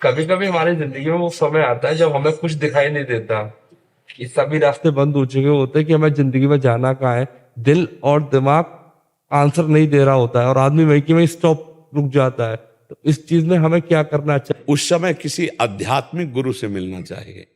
कभी कभी हमारी जिंदगी में वो समय आता है जब हमें कुछ दिखाई नहीं देता, कि सभी रास्ते बंद हो चुके होते हैं, कि हमें जिंदगी में जाना कहाँ है। दिल और दिमाग आंसर नहीं दे रहा होता है और आदमी वहीं की वहीं स्टॉप रुक जाता है। तो इस चीज में हमें क्या करना चाहिए? उस समय किसी आध्यात्मिक गुरु से मिलना चाहिए।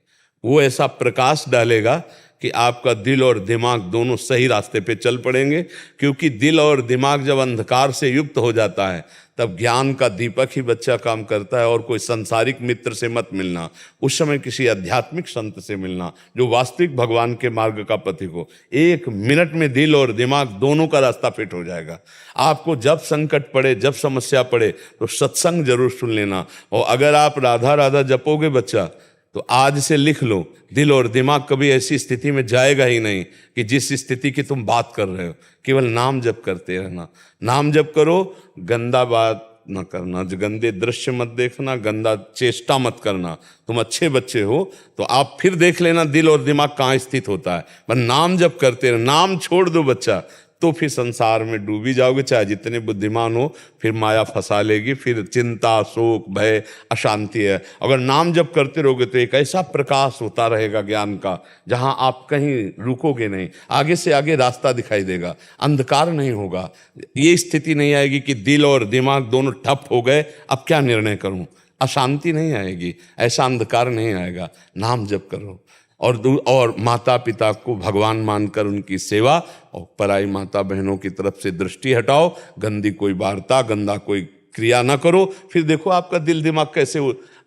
वो ऐसा प्रकाश डालेगा कि आपका दिल और दिमाग दोनों सही रास्ते पे चल पड़ेंगे। क्योंकि दिल और दिमाग जब अंधकार से युक्त हो जाता है तब ज्ञान का दीपक ही बच्चा काम करता है। और कोई संसारिक मित्र से मत मिलना, उस समय किसी आध्यात्मिक संत से मिलना जो वास्तविक भगवान के मार्ग का पथिक हो। 1 मिनट में दिल और दिमाग दोनों का रास्ता फिट हो जाएगा। आपको जब संकट पड़े, जब समस्या पड़े तो सत्संग जरूर सुन लेना। और अगर आप राधा राधा जपोगे बच्चा, तो आज से लिख लो, दिल और दिमाग कभी ऐसी स्थिति में जाएगा ही नहीं कि जिस स्थिति की तुम बात कर रहे हो। केवल नाम जप करते रहना, नाम जप करो, गंदा बात न करना, गंदे दृश्य मत देखना, गंदा चेष्टा मत करना। तुम अच्छे बच्चे हो तो आप फिर देख लेना दिल और दिमाग कहाँ स्थित होता है। पर नाम जप करते रहो, नाम छोड़ दो बच्चा तो फिर संसार में डूबी जाओगे। चाहे जितने बुद्धिमान हो, फिर माया फंसा लेगी, फिर चिंता, शोक, भय, अशांति है। अगर नाम जप करते रहोगे तो एक ऐसा प्रकाश होता रहेगा ज्ञान का, जहां आप कहीं रुकोगे नहीं, आगे से आगे रास्ता दिखाई देगा, अंधकार नहीं होगा। ये स्थिति नहीं आएगी कि दिल और दिमाग दोनों ठप हो गए, अब क्या निर्णय करूं, अशांति नहीं आएगी, ऐसा अंधकार नहीं आएगा। नाम जप करो और माता पिता को भगवान मानकर उनकी सेवा, और पराई माता बहनों की तरफ से दृष्टि हटाओ। गंदी कोई वार्ता, गंदा कोई क्रिया ना करो। फिर देखो आपका दिल दिमाग कैसे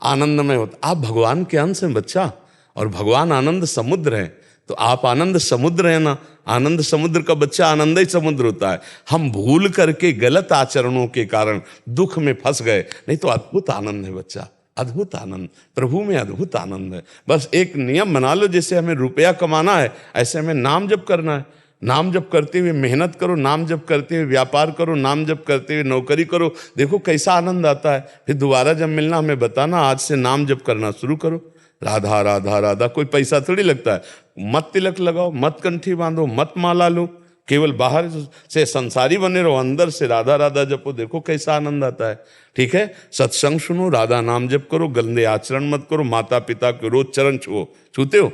आनंदमय होता। आप भगवान के अंश हैं बच्चा, और भगवान आनंद समुद्र है। तो आप आनंद समुद्र है ना। आनंद समुद्र का बच्चा आनंद ही समुद्र होता है। हम भूल करके गलत आचरणों के कारण दुख में फंस गए, नहीं तो अद्भुत आनंद है बच्चा, अद्भुत आनंद, प्रभु में अद्भुत आनंद है। बस एक नियम बना लो, जैसे हमें रुपया कमाना है ऐसे हमें नाम जप करना है। नाम जप करते हुए मेहनत करो, नाम जप करते हुए व्यापार करो, नाम जप करते हुए नौकरी करो। देखो कैसा आनंद आता है। फिर दोबारा जब मिलना हमें बताना, आज से नाम जप करना शुरू करो। राधा राधा राधा, कोई पैसा थोड़ी लगता है। मत तिलक लगाओ, मत कंठी बांधो, मत माला लो, केवल बाहर से संसारी बने रहो, अंदर से राधा राधा जपो। देखो कैसा आनंद आता है। ठीक है, सत्संग सुनो, राधा नाम जप करो, गंदे आचरण मत करो, माता पिता के रोज चरण छुओ। छूते हो?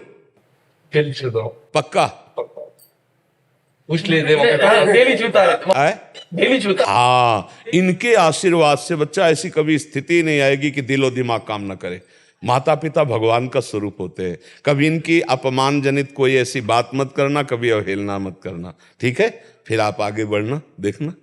फिर छूता हूं। पक्का? पूछ ले दे, डेली छूता है, डेली छूता। हाँ, इनके आशीर्वाद से बच्चा ऐसी कभी स्थिति नहीं आएगी कि दिलो दिमाग काम न करे। माता पिता भगवान का स्वरूप होते हैं। कभी इनकी अपमान जनित कोई ऐसी बात मत करना, कभी अवहेलना मत करना। ठीक है, फिर आप आगे बढ़ना, देखना।